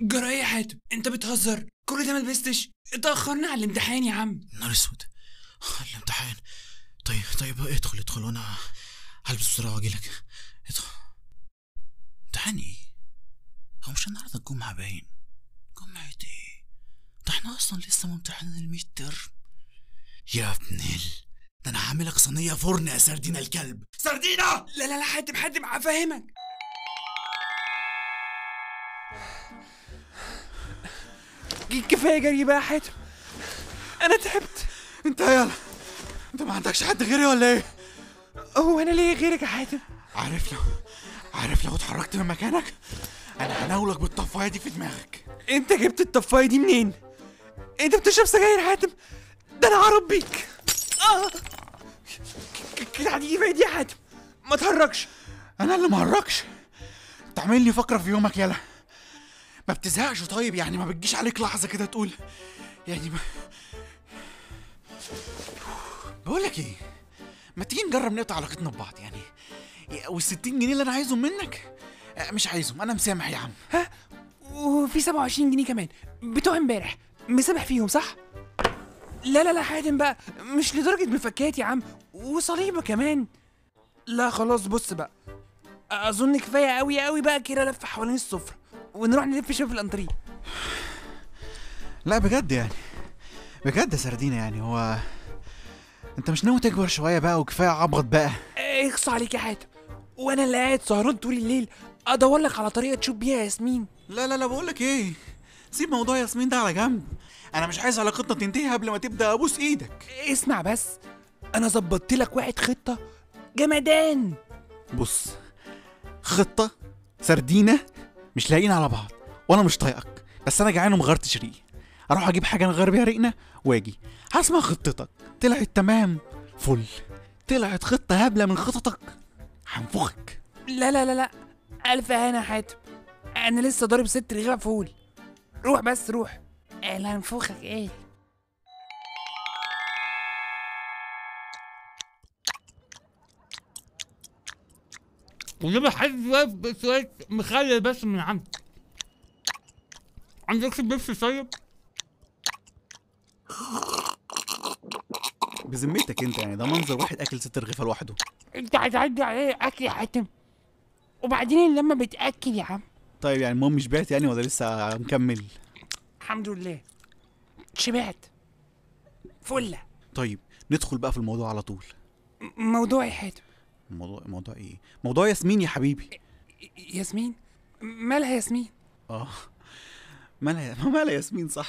جرى ايه يا حاتم؟ انت بتهزر؟ كل ده ما لبستش؟ اتأخرنا على الامتحان يا عم. نهار اسود، الامتحان. طيب ادخل وانا هلبس بسرعه واجيلك. ادخل. امتحان ايه؟ هو مش النهارده الجمعه باين؟ جمعه ايه؟ ده احنا اصلا لسه ممتحنين الميد ترم. يا ابن ده انا هعملك صينيه فرن يا سردينه الكلب. سردينه. لا حاتم هفهمك. كفايه جري بقى يا حاتم، انا تعبت. انت يالا، انت ما عندكش حد غيري ولا ايه؟ هو انا ليه غيرك يا حاتم؟ عارف لو اتحركت من مكانك انا هناولك بالطفايه دي في دماغك. انت جبت الطفايه دي منين؟ انت بتشرب سجاير يا حاتم؟ ده انا هعرب بيك. كده عجيبه دي يا حاتم، ما تهرجش. انا اللي مهرجش؟ تعمل لي فقره في يومك يالا، ما بتزهقش؟ طيب يعني ما بتجيش عليك لحظه كده تقول يعني بقول لك ايه، ما تيجي نجرب نقطع علاقتنا ببعض يعني، وال60 جنيه اللي انا عايزهم منك مش عايزهم، انا مسامح يا عم. ها؟ وفي 27 جنيه كمان بتوع امبارح، مسامح فيهم صح؟ لا حاتم بقى، مش لدرجة مفكات يا عم، وصليبة كمان. لا خلاص بص بقى، اظن كفاية قوي بقى كده لف حوالين السفرة، ونروح نلف شوية في الانطريه. لا بجد يعني، بجد يا سردينة يعني، هو انت مش ناوي تكبر شوية بقى وكفاية عبط بقى؟ اخص عليك يا حاتم، وانا اللي قاعد سهران طول الليل ادور لك على طريقة تشوف بيها ياسمين. لا بقول لك ايه، سيب موضوع ياسمين ده على جنب، انا مش عايز علاقتنا تنتهي قبل ما تبدا ابوس ايدك. اسمع بس، انا ظبطت لك واحد خطة جمدان. بص، خطة سردينة مش لاقيين على بعض، وانا مش طايقك، بس انا جعان ومغيرتش ريقي، اروح اجيب حاجة نغير بيها ريقنا واجي هسمع خطتك، طلعت تمام فل، طلعت خطة هبلة من خططك هنفخك. لا الف هنا يا حاتم، انا لسه ضارب 6 رغيف فول. روح بس روح، انا هنفخك ايه. وجيب حد شوية مخلل بس من عندك. عندك بيبسي طيب؟ بذمتك انت يعني ده منظر واحد اكل 6 رغيفة لوحده؟ انت هتعدي عليه اكل يا حاتم؟ وبعدين لما بتاكل يا عم. طيب يعني المهم شبعت يعني ولا لسه مكمل؟ الحمد لله شبعت فله. طيب ندخل بقى في الموضوع على طول. موضوع يا حاتم؟ موضوع ايه؟ موضوع ياسمين يا حبيبي. ياسمين؟ مالها ياسمين؟ مالها ياسمين صح.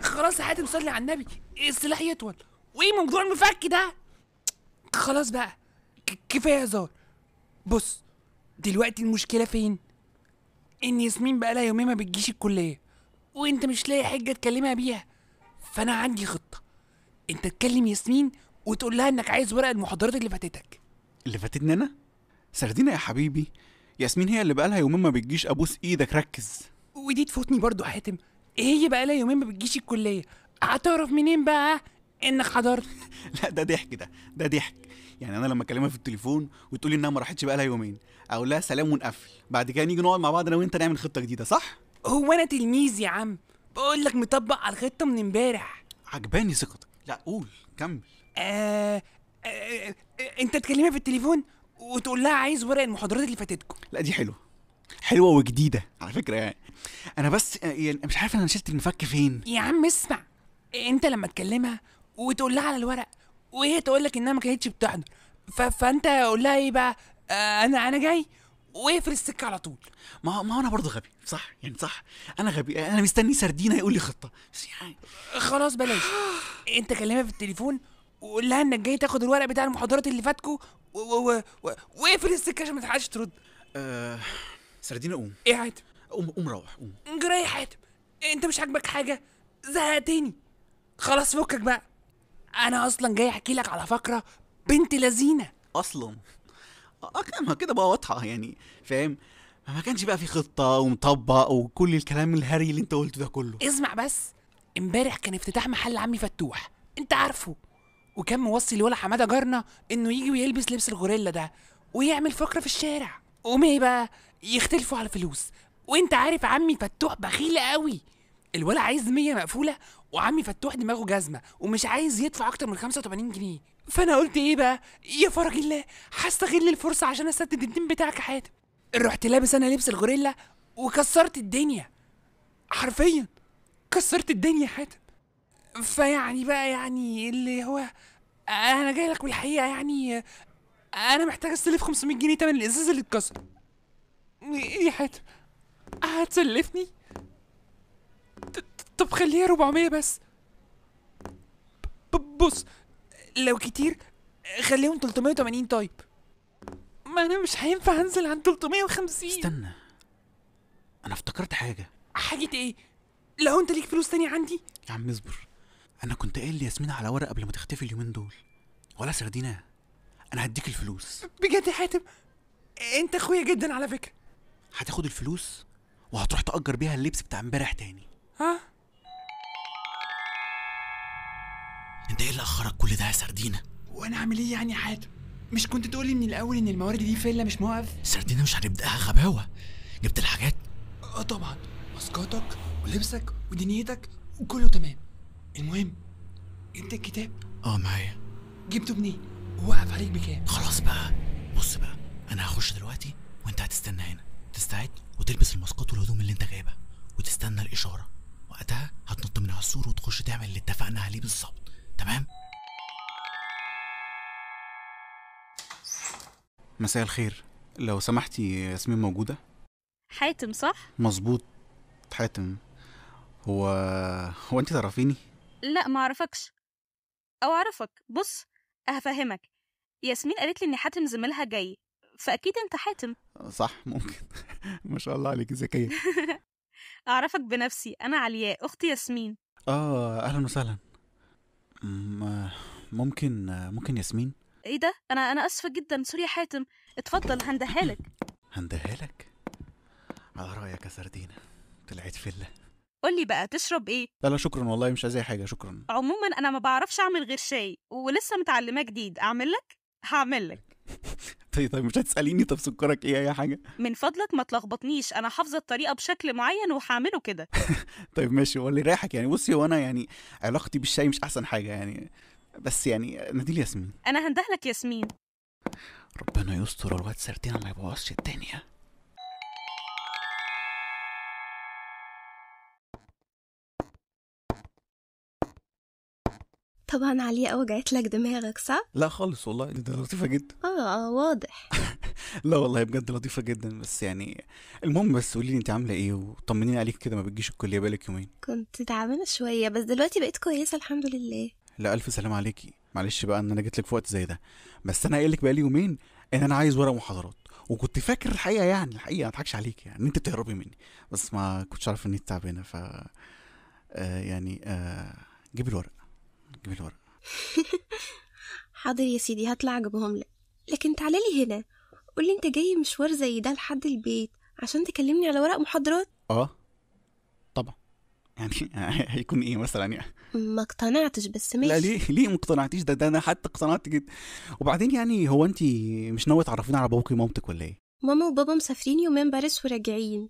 خلاص يا حاتم صلي على النبي، السلاح يطول. وايه موضوع المفك ده؟ خلاص بقى كفايه هزار. بص دلوقتي المشكله فين؟ ان ياسمين بقالها يومين ما بتجيش الكليه، وانت مش لاقي حاجه تكلمها بيها. فانا عندي خطه، انت تكلم ياسمين وتقول لها انك عايز ورق المحاضرات اللي فاتتك. اللي فاتتني انا؟ سردينة يا حبيبي، ياسمين هي اللي بقالها يومين ما بتجيش، ابوس ايدك ركز. ودي تفوتني برضو حاتم، هي بقالها يومين ما بتجيش الكليه، هتعرف منين بقى انك حضرت؟ لا ده ضحك، ده ضحك يعني. انا لما اكلمها في التليفون وتقولي انها ما راحتش بقالها يومين، اقول لها سلام ونقفل، بعد كده نيجي نقعد مع بعض انا وانت نعمل خطه جديده صح؟ هو انا تلميذ يا عم؟ بقول لك مطبق على الخطه من امبارح. عجباني ثقتك، لا قول كمل. انت تكلمها في التليفون وتقول لها عايز ورق المحاضرات اللي فاتتكم. لا دي حلوه وجديده على فكره يعني. انا بس يعني مش عارف انا شلت المفك فين. يا عم اسمع، انت لما تكلمها وتقول لها على الورق وهي تقول لك انها ما كانتش بتحضر، فانت قول لها ايه بقى؟ انا جاي، واقفل السكه على طول. ما انا برضه غبي صح يعني، صح انا غبي، انا مستني سردينه يقول لي خطه بس يعني. خلاص بلاش، انت كلمها في التليفون وقول لها انك جاي تاخد الورق بتاع المحاضرات اللي فاتكوا، واقفل السكه عشان ما تلحقش ترد. سردينه قوم. ايه يا حاتم؟ قوم روح قوم. جراي يا حاتم، انت مش عاجبك حاجه؟ زهقتني. خلاص فكك بقى، انا اصلا جاي احكي لك على فقره بنت لذينه اصلا. ما كده بقى واضحه يعني، فاهم؟ ما كانش بقى في خطه ومطبق وكل الكلام الهري اللي انت قلته ده كله. اسمع بس، امبارح كان افتتاح محل عمي فتوح، انت عارفه، وكان موصي لولا حماده جارنا انه يجي ويلبس لبس الغوريلا ده ويعمل فقره في الشارع. قوم ايه بقى؟ يختلفوا على الفلوس، وانت عارف عمي فتوح بخيل قوي. الولا عايز 100 مقفوله، وعمي فتوح دماغه جزمه ومش عايز يدفع اكتر من 85 جنيه. فانا قلت ايه بقى، يا فرج الله، هستغل الفرصه عشان اسدد الدين بتاعك يا حاتم. رحت لابس انا لبس الغوريلا وكسرت الدنيا، حرفيا كسرت الدنيا يا حاتم. فيعني بقى يعني اللي هو انا جاي لك بالحقيقه، يعني انا محتاج استلف 500 جنيه تمن الازاز اللي اتكسر. ايه يا حاتم، هتسلفني؟ طب خليها 400 بس. بص، لو كتير خليهم 380. طيب ما انا مش هينفع انزل عن 350. استنى، انا افتكرت حاجه. حاجة ايه؟ لو انت ليك فلوس تاني عندي. يا عم اصبر، انا كنت قايل لياسمين على ورق قبل ما تختفي اليومين دول. ولا سردينه، انا هديك الفلوس. بجد يا حاتم، انت اخويا جدا على فكرة. هتاخد الفلوس وهتروح تأجر بيها اللبس بتاع امبارح تاني. ها؟ انت ايه اللي اخرك كل ده يا سردينه؟ وانا اعمل ايه يعني يا حاتم؟ مش كنت تقولي من الاول ان الموارد دي فيلا مش موقف؟ سردينه مش هنبدأها غباوه. جبت الحاجات؟ اه طبعا، ماسكاتك ولبسك ودنيتك وكله تمام. المهم، انت الكتاب معايا. جبته منين؟ ووقف عليك بكام؟ خلاص بقى، بص بقى، انا هخش دلوقتي وانت هتستنى هنا، تستعد وتلبس الماسكات والهدوم اللي انت جايبها وتستنى الاشاره. وقتها هتنط من على السور وتخش تعمل اللي اتفقنا عليه بالظبط. تمام؟ مساء الخير، لو سمحتي ياسمين موجوده؟ حاتم صح؟ مظبوط، حاتم. هو انت تعرفيني؟ لا ما اعرفكش او اعرفك. بص هفهمك، ياسمين قالت لي ان حاتم زميلها جاي، فاكيد انت حاتم. صح، ممكن. ما شاء الله عليكي ذكيه. اعرفك بنفسي، انا علياء اخت ياسمين. اهلا وسهلا. ممكن ياسمين؟ ايه ده، انا اسفه جدا، سوري يا حاتم. اتفضل هندهالك. هندهالك؟ على رايك يا سردينه، طلعت فله. قولي بقى تشرب ايه؟ لا شكرا والله، مش عايز اي حاجه، شكرا. عموما انا ما بعرفش اعمل غير شاي، ولسه متعلمه جديد. اعملك؟ هعملك. طيب مش هتساليني طب سكرك ايه اي حاجه؟ من فضلك ما تلخبطنيش، انا حافظه الطريقه بشكل معين وهعمله كده. طيب ماشي، هو اللي رايحك يعني. بصي، هو انا يعني علاقتي بالشاي مش احسن حاجه يعني، بس يعني ناديلي ياسمين. انا هندهلك ياسمين. ربنا يستر الواد سردينه ما يبوظش الدنيا. طبعا علياء وجعت لك دماغك صح؟ لا خالص والله، ده لطيفه جدا. واضح. لا والله بجد لطيفه جدا، بس يعني المهم، بس قولي لي انت عامله ايه وطمنيني عليك كده، ما بتجيش الكليه بقالك يومين. كنت تعبانه شويه بس دلوقتي بقيت كويسه الحمد لله. لا الف سلام عليكي، معلش بقى ان انا جيت لك في وقت زي ده، بس انا قايل لك بقالي يومين ان انا عايز ورق محاضرات، وكنت فاكر الحقيقه، يعني الحقيقه ما اضحكش عليك، يعني ان انت بتهربي مني، بس ما كنتش عارف ان انت تعبانه. ف جيبي الورق، جيبي الورق. حاضر يا سيدي، هطلع اجيبهم لك. لكن تعالى لي هنا، قولي انت جاي مشوار زي ده لحد البيت عشان تكلمني على ورق محاضرات؟ طبعا، يعني هيكون ايه مثلا يعني؟ ما اقتنعتش بس ماشي. لا ليه ما اقتنعتيش؟ ده انا حتى اقتنعت جدا. وبعدين يعني هو انت مش ناويه تعرفيني على بابوكي ومامتك ولا ايه؟ ماما وبابا مسافرين يومين باريس وراجعين.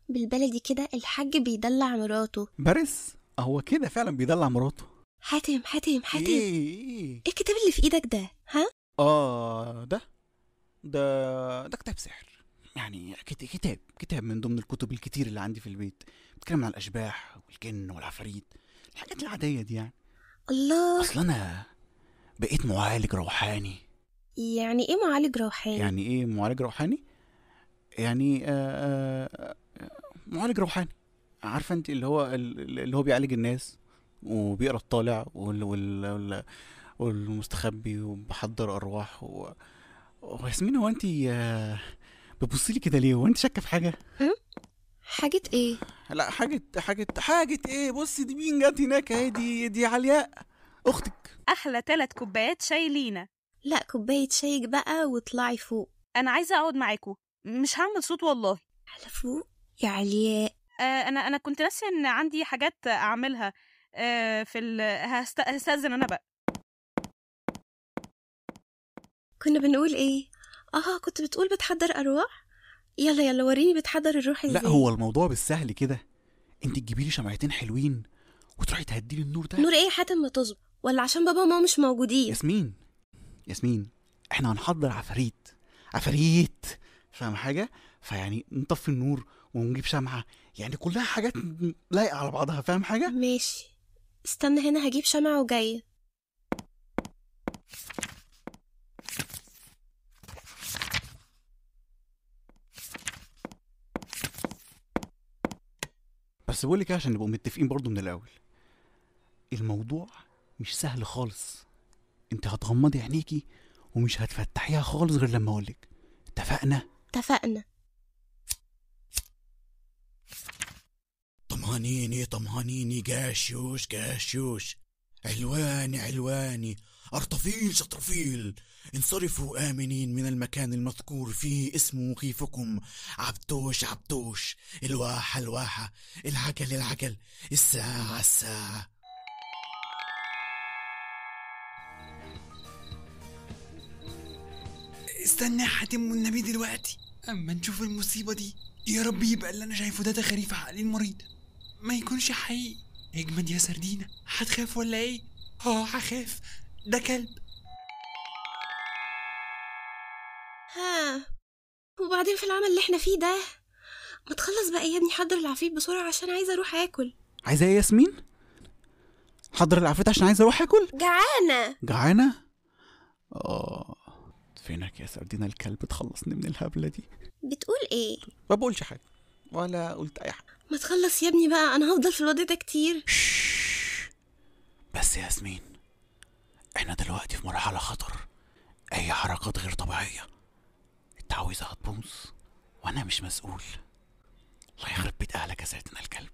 بالبلدي كده الحاج بيدلع مراته. باريس؟ هو كده فعلا بيدلع مراته. حاتم ايه الكتاب اللي في ايدك ده؟ ها؟ ده كتاب سحر، يعني كتاب من ضمن الكتب الكتير اللي عندي في البيت، بتتكلم عن الاشباح والجن والعفاريت، الحاجات العاديه دي يعني. الله، اصل انا بقيت معالج روحاني. يعني ايه معالج روحاني؟ يعني معالج روحاني، عارفه انت اللي هو بيعالج الناس وبيقرا الطالع والمستخبي وبحضر ارواح وياسمين، هو انت بتبصي لي كده ليه؟ هو انت شاكه في حاجه؟ حاجه ايه؟ لا حاجه ايه؟ بصي دي مين جت هناك اهي، دي علياء اختك. احلى 3 كوبايات شاي لينا. لا كوبايه شاي بقى واطلعي فوق. انا عايزه اقعد معاكم، مش هعمل صوت والله. على فوق يا علياء. انا كنت ناسيه ان عندي حاجات اعملها. هستأذن انا بقى. كنا بنقول ايه؟ كنت بتقول بتحضر ارواح. يلا يلا وريني بتحضر الروح ازاي. لا هو الموضوع بالسهل كده. انت تجيبي لي شمعتين حلوين وتروحي تهدي لي النور ده. نور ايه يا حاتم؟ ما تصبر، ولا عشان بابا وماما مش موجودين؟ ياسمين احنا هنحضر عفاريت فاهم حاجه؟ فيعني نطفي النور ونجيب شمعه، يعني كلها حاجات لايقه على بعضها، فاهم حاجه؟ ماشي، استنى هنا هجيب شمعة وجاية. بس بقول لك عشان نبقوا متفقين برضو من الاول، الموضوع مش سهل خالص. انت هتغمضي عينيكي ومش هتفتحيها خالص غير لما اقولك. اتفقنا؟ اتفقنا. طمهانيني جاشوش علواني أرطفيل انصرفوا آمنين من المكان المذكور فيه اسم مخيفكم. عبدوش الواحة العجل الساعة. استنى يا حاتم والنبي دلوقتي اما نشوف المصيبة دي. يا رب يبقى اللي انا شايفه ده تخاريف عقلي المريض، ما يكونش حقيقي. اجمد يا سردينة، هتخاف ولا ايه؟ هخاف، ده كلب. ها، وبعدين في العمل اللي احنا فيه ده؟ ما تخلص بقى يا ابني، حضر العفيف بسرعة عشان عايزة اروح اكل. عايزة ايه يا ياسمين؟ حضر العفريت عشان عايزة اروح اكل. جعانة. فينك يا سردينة الكلب، تخلصني من الهبلة دي. بتقول ايه؟ ما بقولش حاجة ولا قلت اي حاجة. ما تخلص يا ابني بقى، انا هفضل في الوضع ده كتير. بس يا ياسمين، احنا دلوقتي في مرحلة خطر. اي حركات غير طبيعية التعويذة هتبوظ وانا مش مسؤول. الله يخرب بيت اهلك يا سردينة الكلب.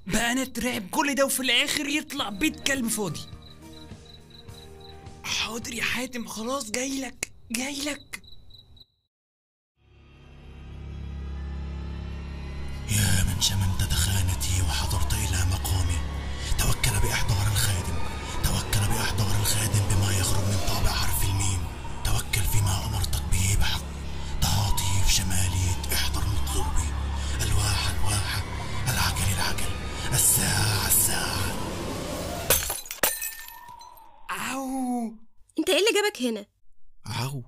بقى انا اترعب كل ده وفي الاخر يطلع بيت كلب فاضي. حاضر يا حاتم، خلاص جايلك. يا من شممت دخانتي وحضرت إلى مقامي، توكل بإحضار الخادم بما يخرج من طابع حرف الميم. توكل فيما أمرتك به بحق، تعاطي في شمالي احضر مطلوبي. الواحة العجل الساعة. عو، انت ايه اللي جابك هنا؟ عو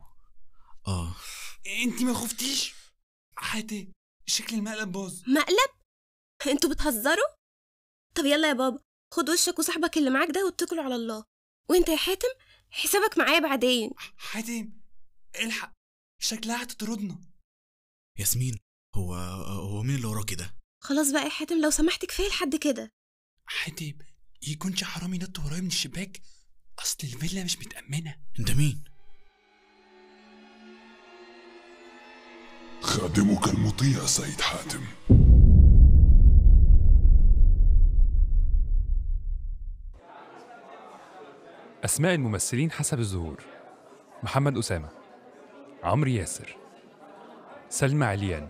انت ما خفتيش؟ حاتم شكل المقلب باظ. مقلب؟ انتوا بتهزروا؟ طب يلا يا بابا، خد وشك وصاحبك اللي معاك ده واتكلوا على الله. وانت يا حاتم حسابك معايا بعدين. حاتم الحق، شكلها هتطردنا. ياسمين، هو مين اللي وراكي ده؟ خلاص بقى يا حاتم لو سمحت، كفايه لحد كده. حاتم يكونش حرامي نط ورايا من الشباك؟ اصل الفيلا مش متأمنة. انت مين؟ خادمك المطيع سيد حاتم. أسماء الممثلين حسب الظهور: محمد أسامة، عمرو ياسر، سلمى عليان،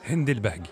هند البهجي،